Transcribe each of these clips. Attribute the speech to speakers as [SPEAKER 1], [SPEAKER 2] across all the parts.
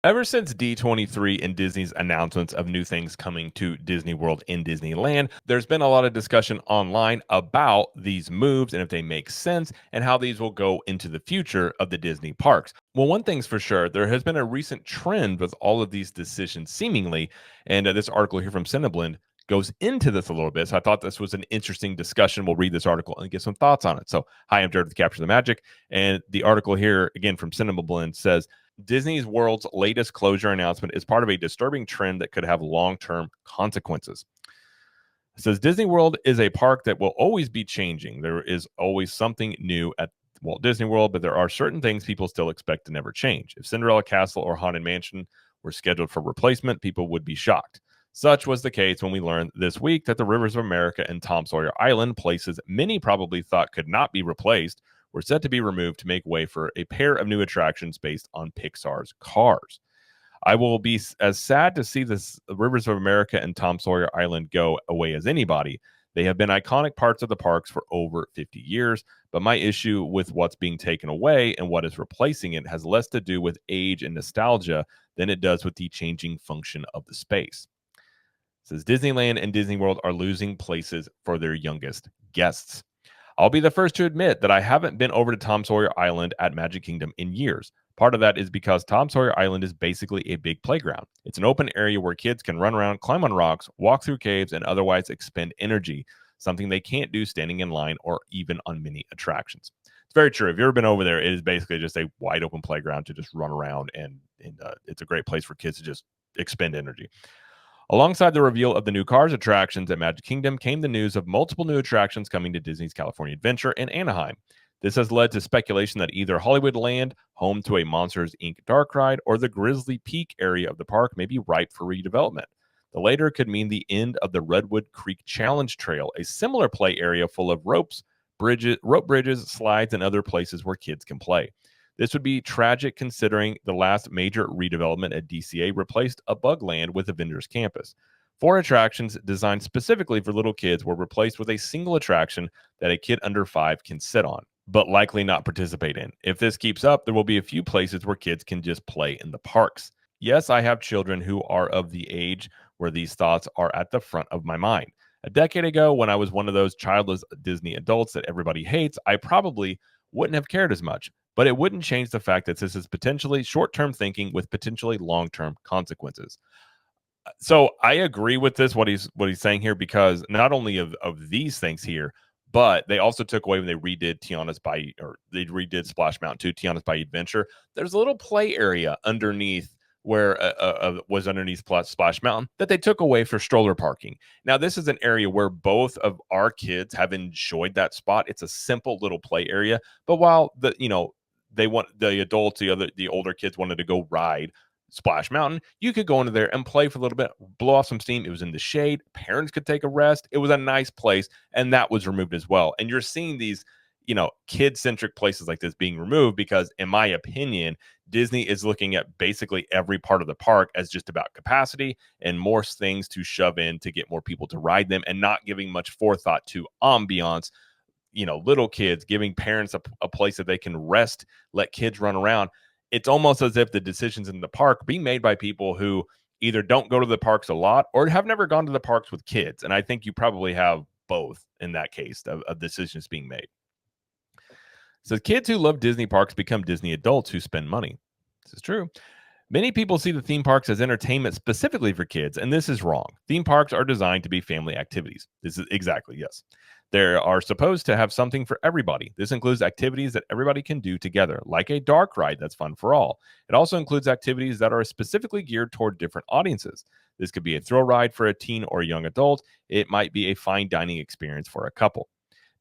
[SPEAKER 1] Ever since D23 and Disney's announcements of new things coming to Disney World and Disneyland, there's been a lot of discussion online about these moves and if they make sense and how these will go into the future of the Disney parks. Well, one thing's for sure, there has been a recent trend with all of these decisions seemingly, and this article here from Cineblend goes into this a little bit. So I thought this was an interesting discussion. We'll read this article and get some thoughts on it. So, hi, I'm Jared with Capture the Magic, and the article here again from Cineblend says Disney's World's latest closure announcement is part of a disturbing trend that could have long term consequences. It says Disney World is a park that will always be changing. There is always something new at Walt Disney World, but there are certain things people still expect to never change. If Cinderella Castle or Haunted Mansion were scheduled for replacement, people would be shocked. Such was the case when we learned this week that the Rivers of America and Tom Sawyer Island, places many probably thought could not be replaced, were set to be removed to make way for a pair of new attractions based on Pixar's Cars. I will be as sad to see this Rivers of America and Tom Sawyer Island go away as anybody. They have been iconic parts of the parks for over 50 years, but my issue with what's being taken away and what is replacing it has less to do with age and nostalgia than it does with the changing function of the space. It says Disneyland and Disney World are losing places for their youngest guests. I'll be the first to admit that I haven't been over to Tom Sawyer Island at Magic Kingdom in years. Part of that is because Tom Sawyer Island is basically a big playground. It's an open area where kids can run around, climb on rocks, walk through caves, and otherwise expend energy, something they can't do standing in line or even on many attractions. It's very true. If you've ever been over there, it is basically just a wide open playground to just run around, and it's a great place for kids to just expend energy. Alongside the reveal of the new Cars attractions at Magic Kingdom came the news of multiple new attractions coming to Disney's California Adventure in Anaheim. This has led to speculation that either Hollywood Land, home to a Monsters Inc. dark ride, or the Grizzly Peak area of the park may be ripe for redevelopment. The later could mean the end of the Redwood Creek Challenge Trail, a similar play area full of rope bridges, slides, and other places where kids can play. This would be tragic considering the last major redevelopment at DCA replaced a Bugland with Avengers Campus. Four attractions designed specifically for little kids were replaced with a single attraction that a kid under 5 can sit on, but likely not participate in. If this keeps up, there will be a few places where kids can just play in the parks. Yes, I have children who are of the age where these thoughts are at the front of my mind. A decade ago, when I was one of those childless Disney adults that everybody hates, I probably wouldn't have cared as much. But it wouldn't change the fact that this is potentially short term thinking with potentially long term consequences. So I agree with this, what he's saying here, because not only of these things here, but they also took away when they redid Tiana's Bay, or they redid Splash Mountain 2, Tiana's Bay Adventure. There's a little play area underneath where was underneath Splash Mountain that they took away for stroller parking. Now, this is an area where both of our kids have enjoyed that spot. It's a simple little play area, but while they want the adults, the older kids wanted to go ride Splash Mountain, you could go into there and play for a little bit, blow off some steam. It was in the shade. Parents could take a rest. It was a nice place, and that was removed as well. And you're seeing these, kid-centric places like this being removed because, in my opinion, Disney is looking at basically every part of the park as just about capacity and more things to shove in to get more people to ride them, and not giving much forethought to ambiance. Little kids, giving parents a place that they can rest, let kids run around. It's almost as if the decisions in the park being made by people who either don't go to the parks a lot or have never gone to the parks with kids. And I think you probably have both in that case of decisions being made. So kids who love Disney parks become Disney adults who spend money. This is true. Many people see the theme parks as entertainment specifically for kids, and this is wrong. Theme parks are designed to be family activities. This is exactly, yes. They are supposed to have something for everybody. This includes activities that everybody can do together, like a dark ride that's fun for all. It also includes activities that are specifically geared toward different audiences. This could be a thrill ride for a teen or a young adult. It might be a fine dining experience for a couple.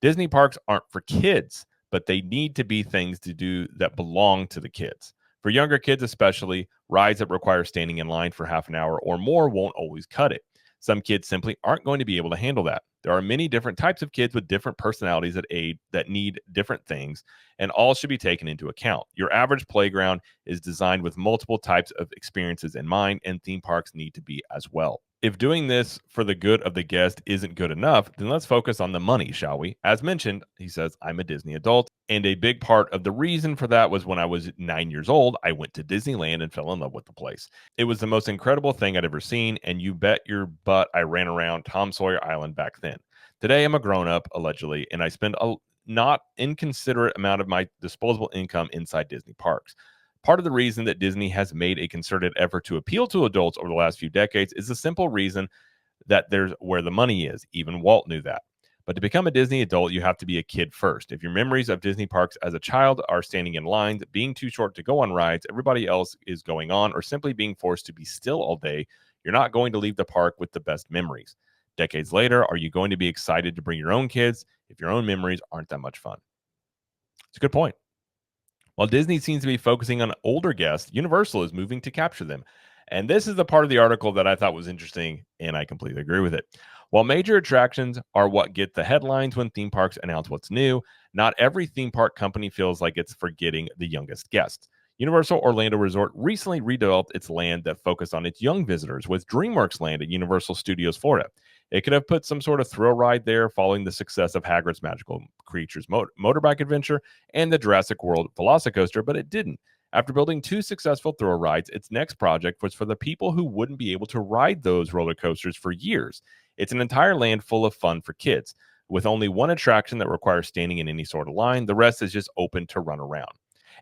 [SPEAKER 1] Disney parks aren't for kids, but they need to be things to do that belong to the kids. For younger kids, especially, rides that require standing in line for half an hour or more won't always cut it. Some kids simply aren't going to be able to handle that. There are many different types of kids with different personalities that need different things, and all should be taken into account. Your average playground is designed with multiple types of experiences in mind, and theme parks need to be as well. If doing this for the good of the guest isn't good enough, then let's focus on the money, shall we? As mentioned, he says, I'm a Disney adult. And a big part of the reason for that was when I was 9 years old, I went to Disneyland and fell in love with the place. It was the most incredible thing I'd ever seen. And you bet your butt I ran around Tom Sawyer Island back then. Today, I'm a grown up, allegedly, and I spend a not inconsiderate amount of my disposable income inside Disney parks. Part of the reason that Disney has made a concerted effort to appeal to adults over the last few decades is the simple reason that there's where the money is. Even Walt knew that. But to become a Disney adult, you have to be a kid first. If your memories of Disney parks as a child are standing in lines, being too short to go on rides, everybody else is going on, or simply being forced to be still all day, you're not going to leave the park with the best memories. Decades later, are you going to be excited to bring your own kids if your own memories aren't that much fun? It's a good point. While Disney seems to be focusing on older guests, Universal is moving to capture them. And this is the part of the article that I thought was interesting, and I completely agree with it. While major attractions are what get the headlines when theme parks announce what's new, not every theme park company feels like it's forgetting the youngest guests. Universal Orlando Resort recently redeveloped its land that focused on its young visitors with DreamWorks Land at Universal Studios Florida. It could have put some sort of thrill ride there following the success of Hagrid's Magical Creatures motorbike adventure and the Jurassic World Velocicoaster, but it didn't. After building two successful thrill rides, its next project was for the people who wouldn't be able to ride those roller coasters for years. It's an entire land full of fun for kids, with only one attraction that requires standing in any sort of line. The rest is just open to run around.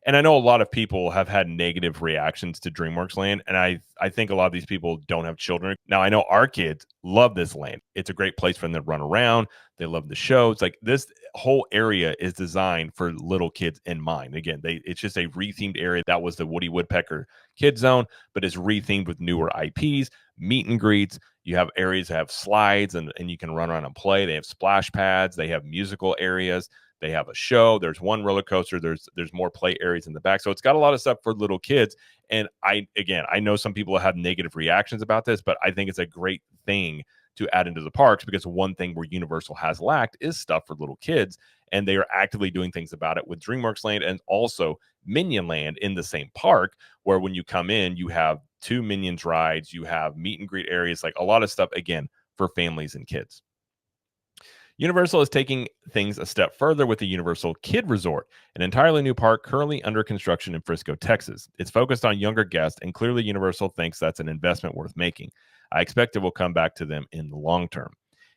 [SPEAKER 1] And I know a lot of people have had negative reactions to DreamWorks Land, and I think a lot of these people don't have children. Now I know our kids love this land. It's a great place for them to run around. They love the shows. Like this whole area is designed for little kids in mind. Again, it's just a rethemed area. That was the Woody Woodpecker Kid Zone, but it's rethemed with newer IPs, meet and greets. You have areas that have slides and you can run around and play. They have splash pads. They have musical areas. They have a show. There's one roller coaster. There's more play areas in the back. So it's got a lot of stuff for little kids. And I know some people have negative reactions about this, but I think it's a great thing to add into the parks because one thing where Universal has lacked is stuff for little kids. And they are actively doing things about it with DreamWorks Land and also Minion Land in the same park, where when you come in, you have two Minions rides, you have meet and greet areas, like a lot of stuff, again, for families and kids. Universal is taking things a step further with the Universal Kid Resort, an entirely new park currently under construction in Frisco, Texas. It's focused on younger guests, and clearly Universal thinks that's an investment worth making. I expect it will come back to them in the long term.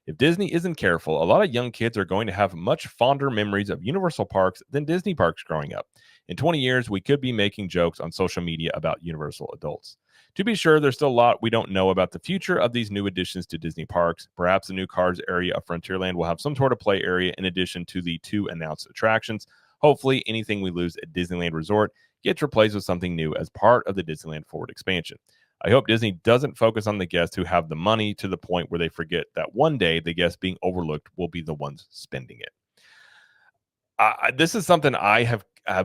[SPEAKER 1] If Disney isn't careful, a lot of young kids are going to have much fonder memories of Universal parks than Disney parks growing up. In 20 years, we could be making jokes on social media about Universal adults. To be sure, there's still a lot we don't know about the future of these new additions to Disney parks. Perhaps the new Cars area of Frontierland will have some sort of play area in addition to the two announced attractions. Hopefully, anything we lose at Disneyland Resort gets replaced with something new as part of the Disneyland Forward expansion. I hope Disney doesn't focus on the guests who have the money to the point where they forget that one day the guests being overlooked will be the ones spending it. This is something I have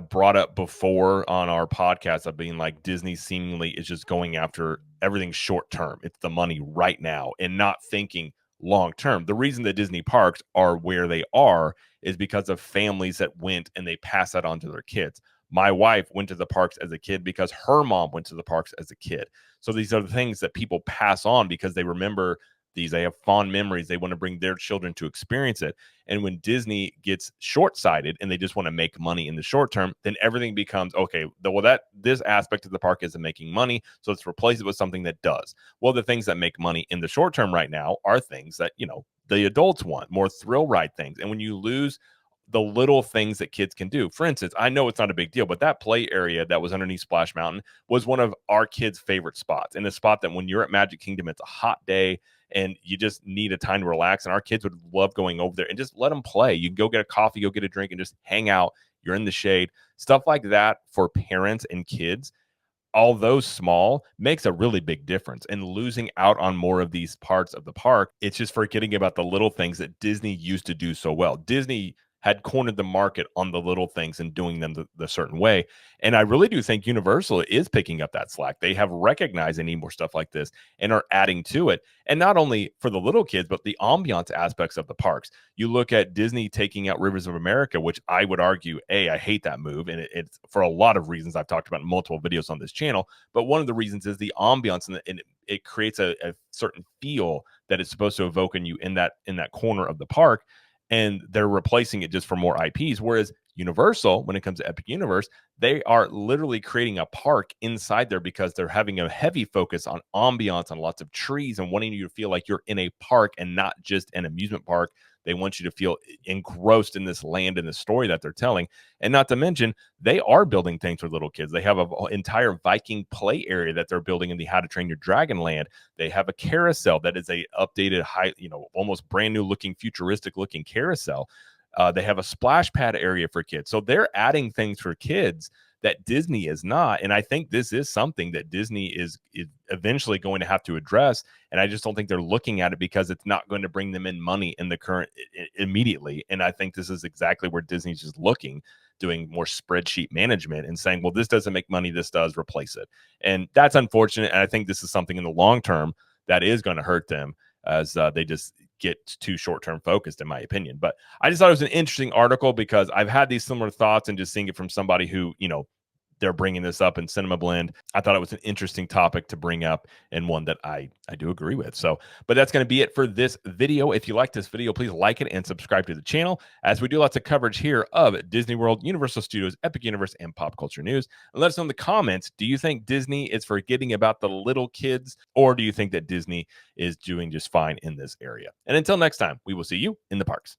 [SPEAKER 1] brought up before on our podcast of being like Disney seemingly is just going after everything short term. It's the money right now and not thinking long term. The reason that Disney parks are where they are is because of families that went and they pass that on to their kids. My wife went to the parks as a kid because her mom went to the parks as a kid. So these are the things that people pass on because they remember these. They have fond memories. They want to bring their children to experience it. And when Disney gets short-sighted and they just want to make money in the short term, then everything becomes okay. Well, that this aspect of the park isn't making money, so let's replace it with something that does. Well, the things that make money in the short term right now are things that the adults want, more thrill ride things. And when you lose the little things that kids can do, for instance, I know it's not a big deal, but that play area that was underneath Splash Mountain was one of our kids' favorite spots, and a spot that when you're at Magic Kingdom, it's a hot day and you just need a time to relax. And our kids would love going over there and just let them play. You can go get a coffee, go get a drink, and just hang out. You're in the shade. Stuff like that for parents and kids, although small, makes a really big difference. And losing out on more of these parts of the park, it's just forgetting about the little things that Disney used to do so well. Disney had cornered the market on the little things and doing them the certain way. And I really do think Universal is picking up that slack. They have recognized they need more stuff like this and are adding to it. And not only for the little kids, but the ambiance aspects of the parks. You look at Disney taking out Rivers of America, which I would argue, I hate that move. And it's for a lot of reasons I've talked about in multiple videos on this channel. But one of the reasons is the ambiance, and it creates a certain feel that it's supposed to evoke in you in that corner of the park. And they're replacing it just for more IPs. Whereas Universal, when it comes to Epic Universe, they are literally creating a park inside there because they're having a heavy focus on ambiance, on lots of trees, and wanting you to feel like you're in a park and not just an amusement park. They want you to feel engrossed in this land and the story that they're telling. And not to mention, they are building things for little kids. They have an entire Viking play area that they're building in the How to Train Your Dragon land. They have a carousel that is a updated, almost brand new looking, futuristic looking carousel. They have a splash pad area for kids. So they're adding things for kids that Disney is not. And I think this is something that Disney is eventually going to have to address. And I just don't think they're looking at it because it's not going to bring them in money in the current immediately. And I think this is exactly where Disney's just looking, doing more spreadsheet management and saying, well, this doesn't make money. This does, replace it. And that's unfortunate. And I think this is something in the long term that is going to hurt them as they just get too short-term focused, in my opinion. But I just thought it was an interesting article because I've had these similar thoughts, and just seeing it from somebody who, they're bringing this up in Cinema Blend. I thought it was an interesting topic to bring up, and one that I do agree with. So, but that's going to be it for this video. If you like this video, please like it and subscribe to the channel, as we do lots of coverage here of Disney World, Universal Studios, Epic Universe, and pop culture news. And let us know in the comments, do you think Disney is forgetting about the little kids, or do you think that Disney is doing just fine in this area? And until next time, we will see you in the parks.